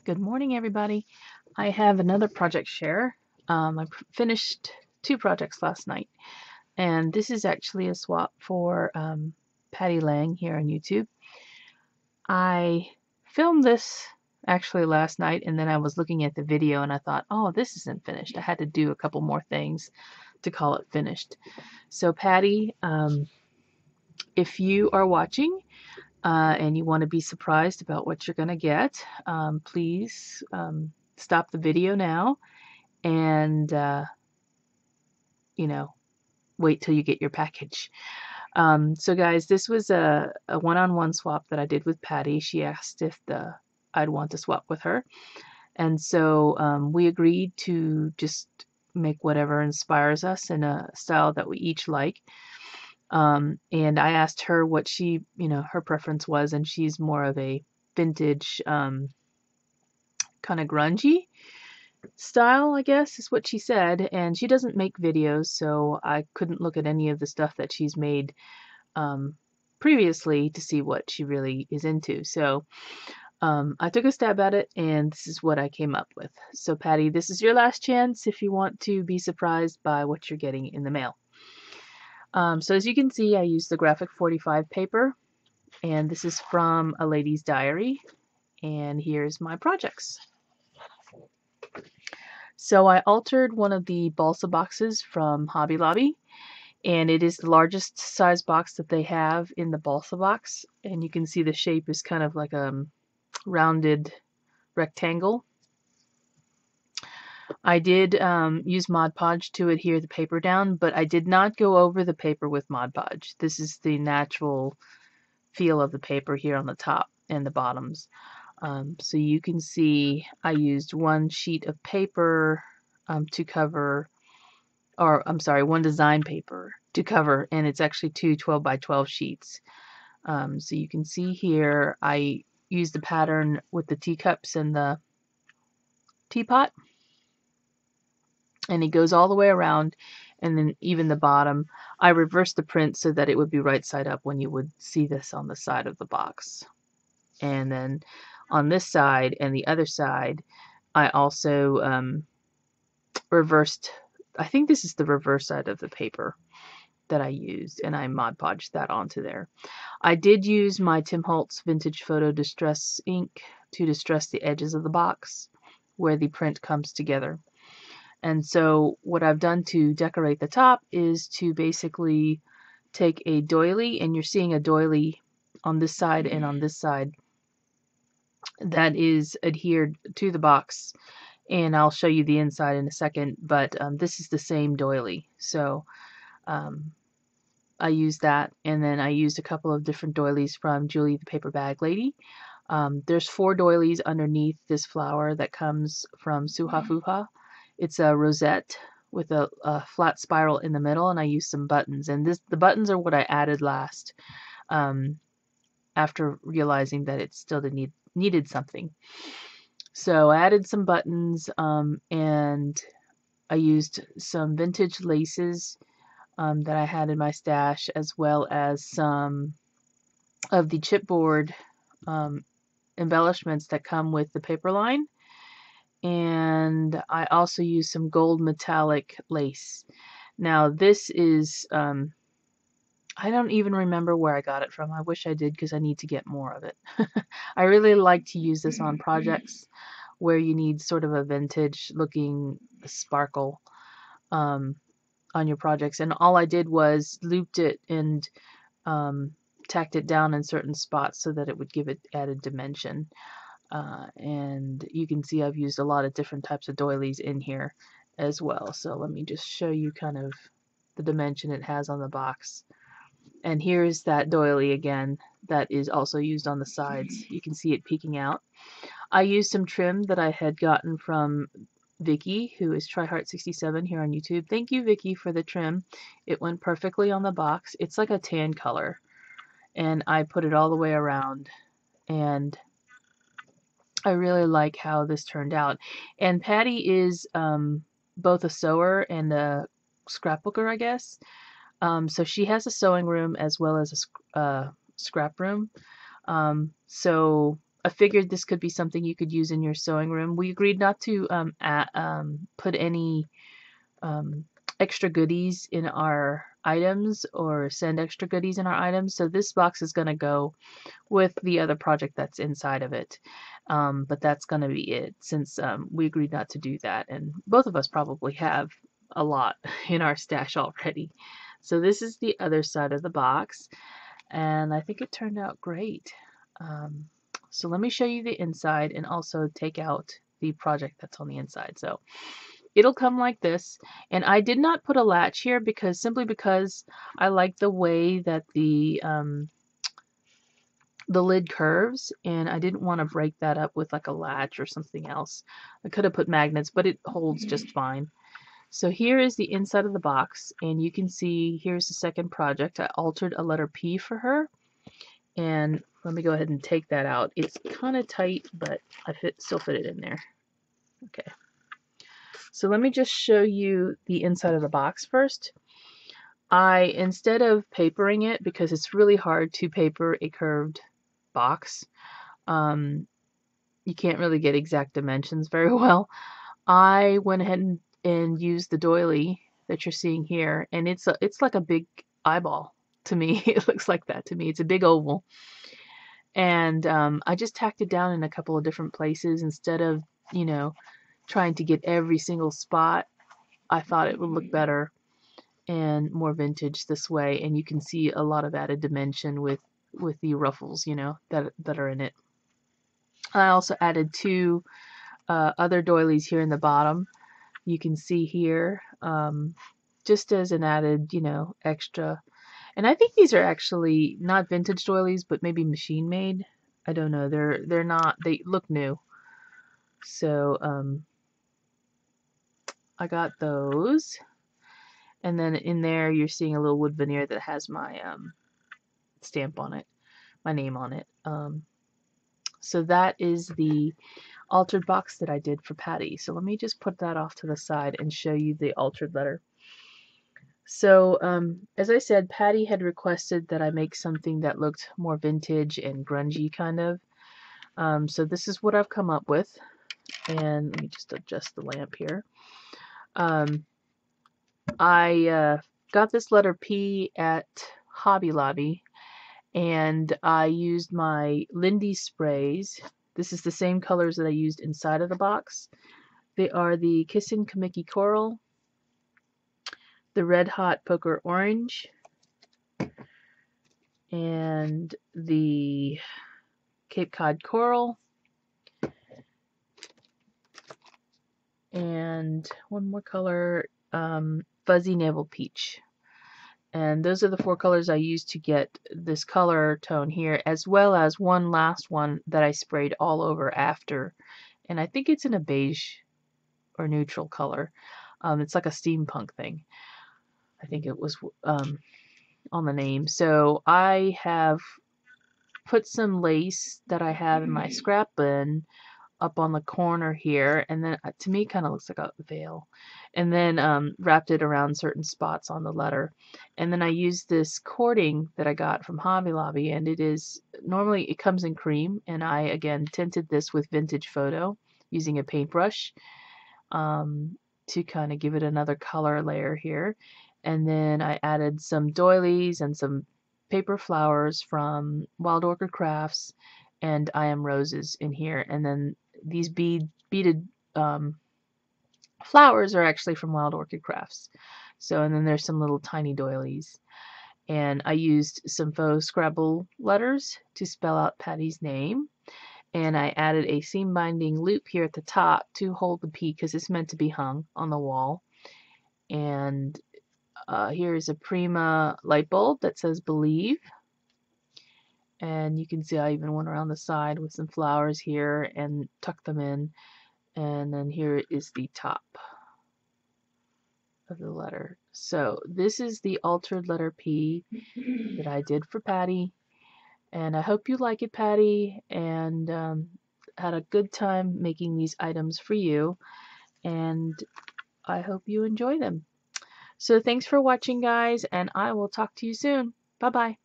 Good morning, everybody. I have another project share. I finished 2 projects last night, and this is actually a swap for Patty Lang here on YouTube. I filmed this actually last night, and then I was looking at the video and I thought, oh, this isn't finished. I had to do a couple more things to call it finished. So, Patty, if you are watching, and you want to be surprised about what you're going to get, please stop the video now and, wait till you get your package. So guys, this was a one-on-one swap that I did with Patty. She asked if I'd want to swap with her. And so we agreed to just make whatever inspires us in a style that we each like. And I asked her what her preference was, and she's more of a vintage, kind of grungy style, I guess, is what she said. And she doesn't make videos, so I couldn't look at any of the stuff that she's made previously to see what she really is into. So I took a stab at it, and this is what I came up with. So Patty, this is your last chance if you want to be surprised by what you're getting in the mail. So as you can see, I used the Graphic 45 paper, and this is from A Lady's Diary, and here's my projects. So I altered one of the balsa boxes from Hobby Lobby, and it is the largest size box that they have in the balsa box, and you can see the shape is kind of like a rounded rectangle. I did use Mod Podge to adhere the paper down, but I did not go over the paper with Mod Podge. This is the natural feel of the paper here on the top and the bottoms. So you can see I used one sheet of paper to cover, or I'm sorry, one design paper to cover, and it's actually two 12 by 12 sheets. So you can see here I used the pattern with the teacups and the teapot, and it goes all the way around, and then even the bottom I reversed the print so that it would be right side up when you would see this on the side of the box. And then on this side and the other side I also reversed, I think this is the reverse side of the paper that I used, and I Mod Podged that onto there. I did use my Tim Holtz Vintage Photo Distress ink to distress the edges of the box where the print comes together. And so what I've done to decorate the top is to basically take a doily, and you're seeing a doily on this side and on this side that is adhered to the box, and I'll show you the inside in a second, but this is the same doily. So I used that, and then I used a couple of different doilies from Julie the Paper Bag Lady. There's 4 doilies underneath this flower that comes from Suha Fuha. It's a rosette with a flat spiral in the middle, and I used some buttons. And the buttons are what I added last, after realizing that it still needed something. So I added some buttons, and I used some vintage laces that I had in my stash, as well as some of the chipboard embellishments that come with the paper line. And I also used some gold metallic lace. Now this is, I don't even remember where I got it from. I wish I did, because I need to get more of it. I really like to use this on projects where you need sort of a vintage looking sparkle on your projects. And all I did was looped it and tacked it down in certain spots so that it would give it added dimension. And you can see I've used a lot of different types of doilies in here as well. So let me just show you kind of the dimension it has on the box. And here's that doily again that is also used on the sides. You can see it peeking out. I used some trim that I had gotten from Vicky, who is TryHeart67 here on YouTube. Thank you, Vicky, for the trim. It went perfectly on the box. It's like a tan color, and I put it all the way around, and I really like how this turned out. And Patty is both a sewer and a scrapbooker, I guess. So she has a sewing room as well as a scrap room. So I figured this could be something you could use in your sewing room. We agreed not to put any extra goodies in our items or send extra goodies in our items. So this box is going to go with the other project that's inside of it. But that's going to be it, since we agreed not to do that. And both of us probably have a lot in our stash already. So this is the other side of the box. And I think it turned out great. So let me show you the inside and also take out the project that's on the inside. So it'll come like this, and I did not put a latch here simply because I like the way that the lid curves, and I didn't want to break that up with like a latch or something else. I could have put magnets, but it holds just fine. So here is the inside of the box, and you can see here's the second project. I altered a letter P for her, and let me go ahead and take that out. It's kind of tight, but I still fit it in there. Okay. So let me just show you the inside of the box first. Instead of papering it, because it's really hard to paper a curved box, you can't really get exact dimensions very well. I went ahead and used the doily that you're seeing here, and it's like a big eyeball to me. It looks like that to me. It's a big oval, and I just tacked it down in a couple of different places instead of, you know, trying to get every single spot. I thought it would look better and more vintage this way, and you can see a lot of added dimension with the ruffles, you know, that are in it. I also added two other doilies here in the bottom. You can see here, just as an added, you know, extra. And I think these are actually not vintage doilies, but maybe machine made. I don't know. They're not. They look new. So I got those. And then in there, you're seeing a little wood veneer that has my stamp on it, my name on it. So that is the altered box that I did for Patty. So let me just put that off to the side and show you the altered letter. So as I said, Patty had requested that I make something that looked more vintage and grungy kind of. So this is what I've come up with. And let me just adjust the lamp here. I got this letter P at Hobby Lobby, and I used my Lindy sprays. This is the same colors that I used inside of the box. They are the Kissin' Kamiki Coral, the Red Hot Poker Orange, and the Cape Cod Coral, and one more color, Fuzzy Navel Peach. And those are the four colors I used to get this color tone here, as well as one last one that I sprayed all over after. And I think it's in a beige or neutral color. It's like a steampunk thing. I think it was on the name. So I have put some lace that I have in my scrap bin up on the corner here, and then to me it kind of looks like a veil, and then wrapped it around certain spots on the letter. And then I used this cording that I got from Hobby Lobby, and normally it comes in cream, and I again tinted this with Vintage Photo using a paintbrush to kind of give it another color layer here. And then I added some doilies and some paper flowers from Wild Orchid Crafts and I Am Roses in here. And then these beaded flowers are actually from Wild Orchid Crafts. So, and then there's some little tiny doilies. And I used some faux Scrabble letters to spell out Patty's name. And I added a seam binding loop here at the top to hold the P because it's meant to be hung on the wall. And here is a Prima light bulb that says Believe. And you can see I even went around the side with some flowers here and tucked them in. And then here is the top of the letter. So this is the altered letter P that I did for Patty. And I hope you like it, Patty, and had a good time making these items for you. And I hope you enjoy them. So thanks for watching, guys, and I will talk to you soon. Bye-bye.